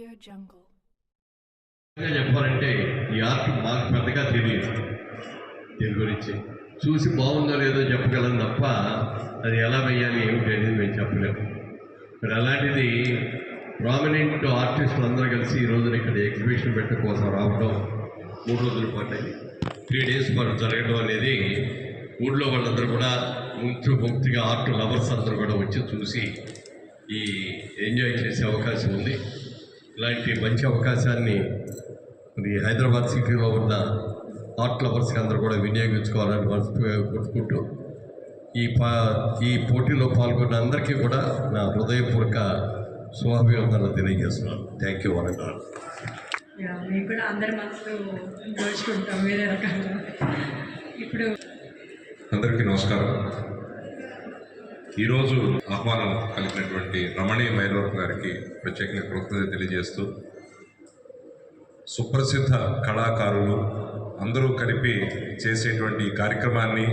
AudioJungle. చెప్పాలంటే ఈ art మాకు పెద్దగా తెలియదు. దీని గురించి చూసి బాగుందో లేదో చెప్పగలం తప్ప అది ఎలా వేయాలి ఏమిటి అనేది మేము చెప్పలేము. మరి అలాంటిది ప్రామినెంట్ ఆర్టిస్టులు అందరూ కలిసి ఈ రోజున ఇక్కడ ఎగ్జిబిషన్ పెట్టడం కోసం రావడం 3 రోజుల పాటు 3 days పాటు జరగడం అనేది ఊళ్ళో వాళ్ళందరూ కూడా ముక్తిగా ఆర్ట్ లవర్స్ అందరూ కూడా వచ్చి చూసి ఈ ఎంజాయ్ చేసే అవకాశం ఉంది. ఇలాంటి మంచి అవకాశాన్ని మరి హైదరాబాద్ సిటీలో ఉన్న ఆర్ట్ లవర్స్కి అందరూ కూడా వినియోగించుకోవాలని మనస్ఫూర్తిగా కోరుకుంటూ ఈ పోటీలో పాల్గొన్న అందరికీ కూడా నా హృదయపూర్వక శుభాభివందనలు తెలియజేస్తున్నాను. Thank you Warangal. మీకు కూడా అందరి మనసులో దోచుకుంటాం వేరే రకంగా. ఇప్పుడు అందరికీ నమస్కారం. ఈరోజు ఆహ్వానం కలిగినటువంటి రమణి మైలవరం గారికి ప్రత్యేకంగా కృతజ్ఞత తెలియజేస్తూ, సుప్రసిద్ధ కళాకారులు అందరూ కలిపి చేసేటువంటి కార్యక్రమాన్ని